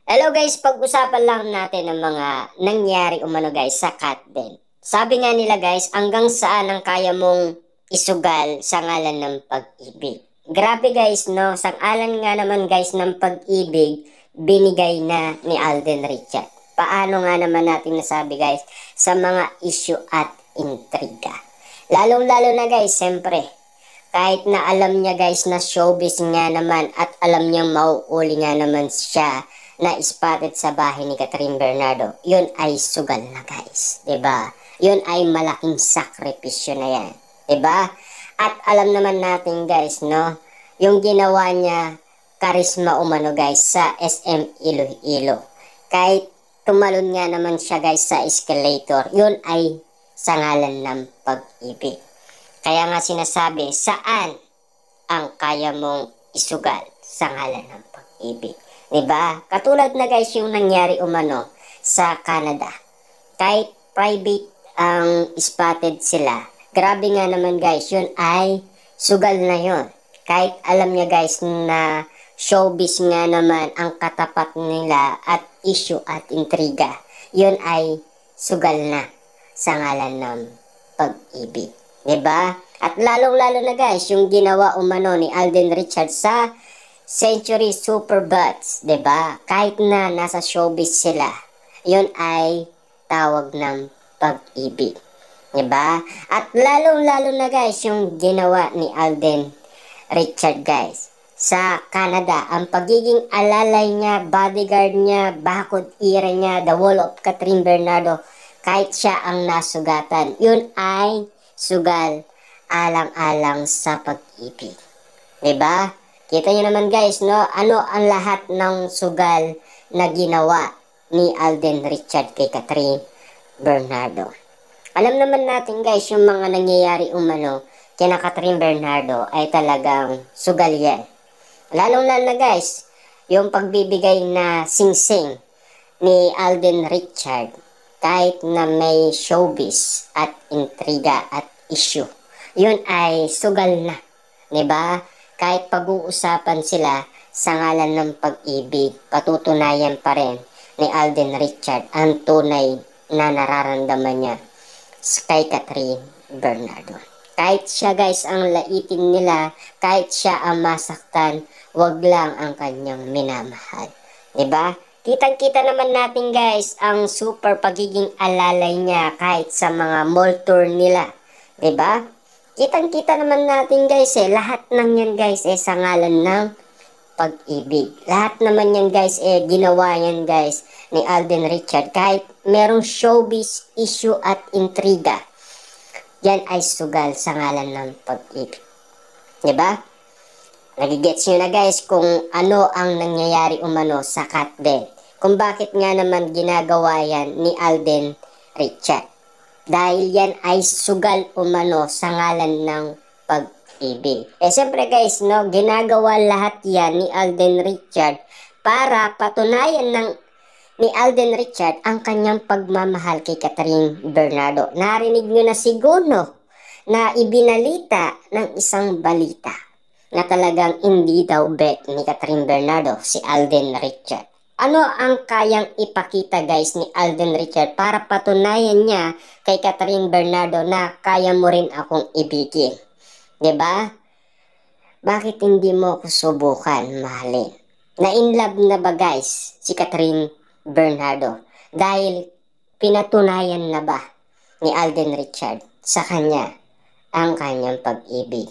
Hello guys, pag-usapan lang natin ang mga nangyari umano guys sa Catden. Sabi nga nila guys, hanggang saan ang kaya mong isugal sa ngalan ng pag-ibig. Grabe guys, no? Sang-alan nga naman guys ng pag-ibig, binigay na ni Alden Richard. Paano nga naman natin nasabi guys sa mga issue at intriga. Lalong-lalo na guys, siyempre, kahit na alam niya guys na showbiz nga naman at alam niyang mauuli nga naman siya na spotted sa bahay ni Catherine Bernardo, yun ay sugal na guys. 'Di ba? Yun ay malaking sakripisyo na yan. 'Di ba? At alam naman natin guys, no? Yung ginawa niya, karisma umano guys sa SM Iloilo. Kahit tumalon nga naman siya guys sa escalator, yun ay sa ngalan ng pag-ibig. Kaya nga sinasabi, saan ang kaya mong isugal sa ngalan ng pag-ibig? Diba? Katulad na guys yung nangyari umano sa Canada. Kahit private ang spotted sila, grabe nga naman guys, yun ay sugal na yun. Kahit alam niya guys na showbiz nga naman ang katapat nila at issue at intriga, yun ay sugal na sa ngalan ng pag-ibig. 'Di ba? At lalong-lalo na guys, yung ginawa umano ni Alden Richards sa Century Superbuds, 'di ba? Kahit na nasa showbiz sila, 'yun ay tawag ng pag-ibig. 'Di ba? At lalong-lalo na guys, yung ginawa ni Alden Richard guys sa Canada, ang pagiging alalay niya, bodyguard niya, bakod ira niya, the wall of Catherine Bernardo, kahit siya ang nasugatan, yun ay sugal alang-alang sa pag-ibig. Diba? Kita nyo naman guys, no? Ano ang lahat ng sugal na ginawa ni Alden Richard kay Catherine Bernardo. Alam naman natin guys, yung mga nangyayari umano kina Catherine Bernardo ay talagang sugal yan. Lalong-lalo na guys, yung pagbibigay na sing-sing ni Alden Richard kahit na may showbiz at intriga at issue, yun ay sugal na. 'Di ba? Kahit pag-uusapan sila sa ngalan ng pag-ibig, patutunayan pa rin ni Alden Richard ang tunay na nararamdaman niya kay Catherine Bernardo. Kahit siya guys ang laitin nila, kahit siya ang masaktan, wag lang ang kanyang minamahal. 'Di ba? Kitang-kita naman natin guys ang super pagiging alalay niya kahit sa mga mall tour nila. 'Di ba? Kitang-kita naman natin guys lahat ng yan guys sa ngalan ng pag-ibig. Lahat naman yan guys ginawa yan guys ni Alden Richard kahit merong showbiz issue at intriga. Yan ay sugal sa ngalan ng pag-ibig. 'Di ba? Nagigets nyo na guys kung ano ang nangyayari umano sa Catden. Kung bakit nga naman ginagawa yan ni Alden Richard. Dahil yan ay sugal umano sa ngalan ng pag-ibig. Siyempre guys, no, ginagawa lahat yan ni Alden Richard para patunayan ni Alden Richard ang kanyang pagmamahal kay Catherine Bernardo. Narinig nyo na siguro na ibinalita ng isang balita na talagang hindi daw bet ni Catherine Bernardo si Alden Richard. Ano ang kayang ipakita guys ni Alden Richard para patunayan niya kay Catherine Bernardo na kaya mo rin akong ibigin? 'Di ba? Bakit hindi mo ako subukan mahalin? Na-inlove na ba guys si Catherine Bernardo? Dahil pinatunayan na ba ni Alden Richard sa kanya ang kanyang pag-ibig?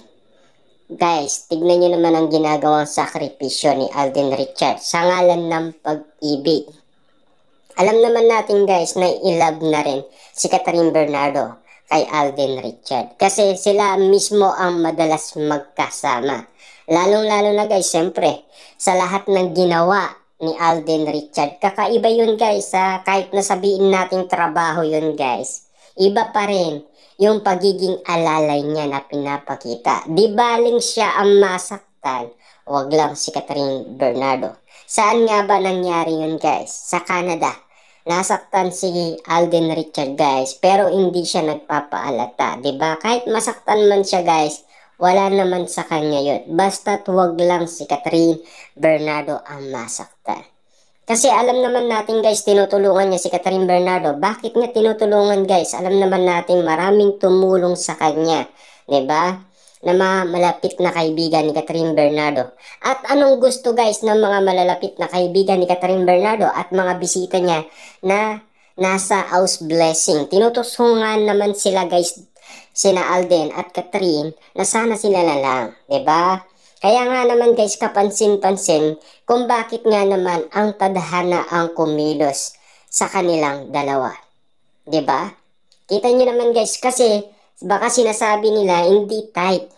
Guys, tignan nyo naman ang ginagawang sakripisyo ni Alden Richard sa ngalan ng pag-ibig. Alam naman natin guys na i-love na rin si Catherine Bernardo kay Alden Richard. Kasi sila mismo ang madalas magkasama. Lalong-lalo na guys, siyempre, sa lahat ng ginawa ni Alden Richard. Kakaiba yun guys, kahit nasabihin nating trabaho yun guys. Iba pa rin yung pagiging alalay niya na pinapakita. Di baling siya ang masaktan, wag lang si Catherine Bernardo. Saan nga ba nangyari yun guys? Sa Canada. Nasaktan si Alden Richard guys, pero hindi siya nagpapaalata. Diba? Kahit masaktan man siya guys, wala naman sa kanya yun. Basta't wag lang si Catherine Bernardo ang masaktan. Kasi alam naman natin guys, tinutulungan niya si Catherine Bernardo. Bakit niya tinutulungan guys? Alam naman natin maraming tumulong sa kanya. 'Di ba? Na mga malapit na kaibigan ni Catherine Bernardo. At anong gusto guys ng mga malalapit na kaibigan ni Catherine Bernardo at mga bisita niya na nasa house blessing? Tinutusungan naman sila guys, sina Alden at Catherine, na sana sila na lang. 'Di ba? Kaya nga naman guys, kapansin-pansin kung bakit nga naman ang tadhana ang kumilos sa kanilang dalawa. 'Di ba? Kita niyo naman guys, kasi baka sinasabi nila hindi type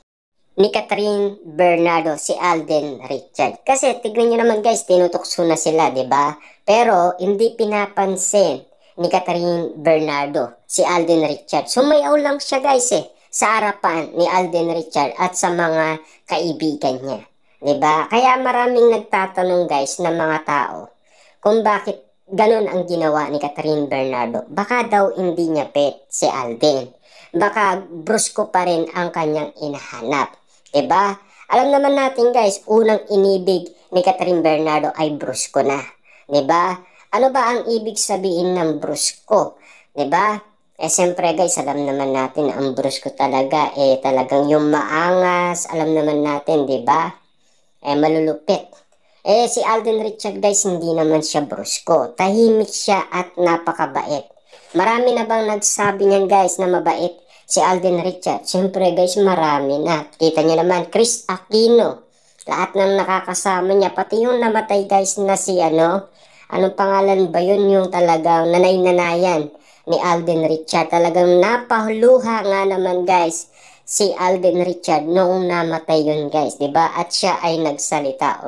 ni Catherine Bernardo si Alden Richard. Kasi tignan niyo naman guys, tinutokso na sila, 'di ba? Pero hindi pinapansin ni Catherine Bernardo si Alden Richard. Sumayaw lang siya guys sa harapan ni Alden Richard at sa mga kaibigan niya. 'Di ba? Kaya maraming nagtatanong guys ng mga tao kung bakit ganun ang ginawa ni Catherine Bernardo. Baka daw hindi niya pet si Alden. Baka brusko pa rin ang kanyang inahanap. 'Di ba? Alam naman natin guys, unang inibig ni Catherine Bernardo ay brusko na. 'Di ba? Ano ba ang ibig sabihin ng brusko? 'Di ba? Siyempre guys, alam naman natin ang brusko talaga talagang yung maangas, alam naman natin, 'di ba? Malulupit. Si Alden Richard guys, hindi naman siya brusko. Tahimik siya at napakabait. Marami na bang nagsabi niyan guys na mabait si Alden Richard? Siyempre guys, marami na. Kita niyo naman, Chris Aquino. Lahat ng nakakasama niya, pati yung namatay guys na si anong pangalan ba yun, yung talagang nanay-nanayan ni Alden Richard. Talagang napahuluha nga naman guys si Alden Richard noong namatay yun guys, 'di ba? At siya ay nagsalita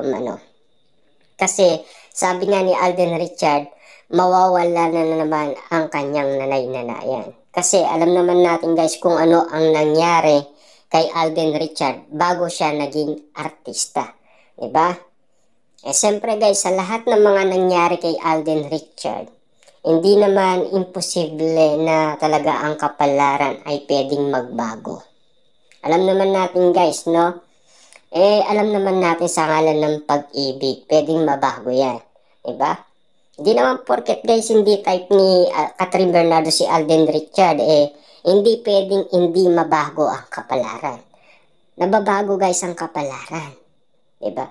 kasi sabi nga ni Alden Richard, mawawala na naman ang kanyang nanay-nanayan. Kasi alam naman natin guys kung ano ang nangyari kay Alden Richard bago siya naging artista, 'di ba? Siyempre guys, sa lahat ng mga nangyari kay Alden Richard, hindi naman imposible na talaga ang kapalaran ay pwedeng magbago. Alam naman natin guys, no? Alam naman natin sa ngalan ng pag-ibig, pwedeng mabago yan. Diba? Hindi naman porket guys, hindi type ni Catherine Bernardo si Alden Richard, hindi pwedeng hindi mabago ang kapalaran. Nababago guys ang kapalaran. Diba?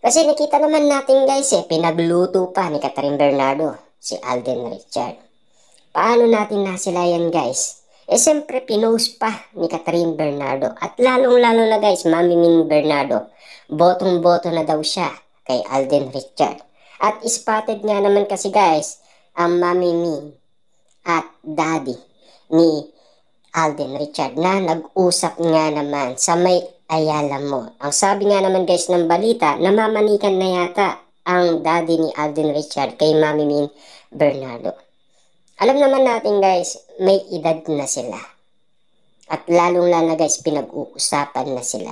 Kasi nakita naman natin guys, pinagluto pa ni Catherine Bernardo si Alden Richard. Paano natin nasilayan guys? Siyempre pinost pa ni Catherine Bernardo. At lalong-lalo na guys, Mami Min Bernardo, botong-boto na daw siya kay Alden Richard. At spotted nga naman kasi guys, ang Mami Min at Daddy ni Alden Richard na nag-usap nga naman sa may Ayala mo. Ang sabi nga naman guys ng balita, namamanikan na yata ang daddy ni Alden Richard kay Mami Min Bernardo. Alam naman natin guys, may edad na sila. At lalong-lalo guys, pinag-uusapan na sila.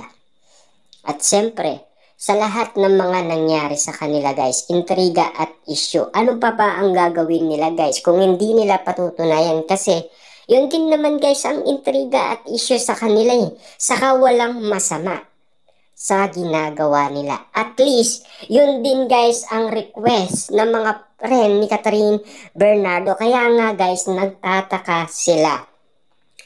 At siyempre, sa lahat ng mga nangyari sa kanila guys, intriga at issue, ano pa ba ang gagawin nila guys kung hindi nila patutunayan? Kasi yun din naman guys ang intriga at issue sa kanila Saka walang masama sa ginagawa nila. At least, yun din guys ang request ng mga friend ni Catherine Bernardo. Kaya nga guys, nagtataka sila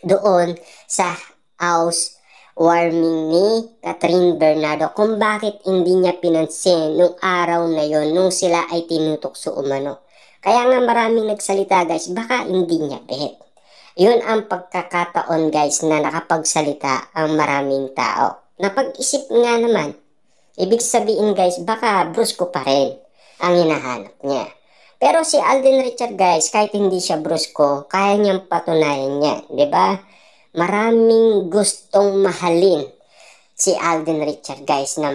doon sa house warming ni Catherine Bernardo kung bakit hindi niya pinansin nung araw na yon nung sila ay tinutokso umano. Kaya nga maraming nagsalita guys, baka hindi niya bet. Yun ang pagkakataon guys na nakapagsalita ang maraming tao. Napag-isip nga naman, ibig sabihin guys, baka brusko pa rin ang hinahanap niya. Pero si Alden Richard guys, kahit hindi siya brusko, kaya niyang patunayan niya, 'di ba? Maraming gustong mahalin si Alden Richard guys na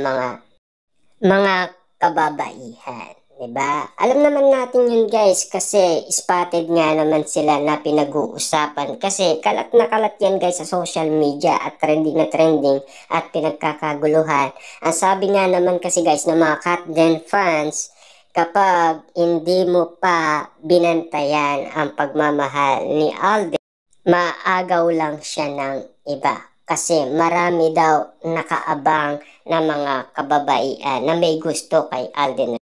mga kababaihan, 'di ba? Alam naman natin yun guys kasi spotted nga naman sila na pinag-uusapan kasi kalat na kalat yan guys sa social media at trending na trending at pinagkakaguluhan. Ang sabi nga naman kasi guys ng mga Katden fans, kapag hindi mo pa binantayan ang pagmamahal ni Alden, maagaw lang siya ng iba. Kasi marami daw nakaabang na mga kababaihan na may gusto kay Alden.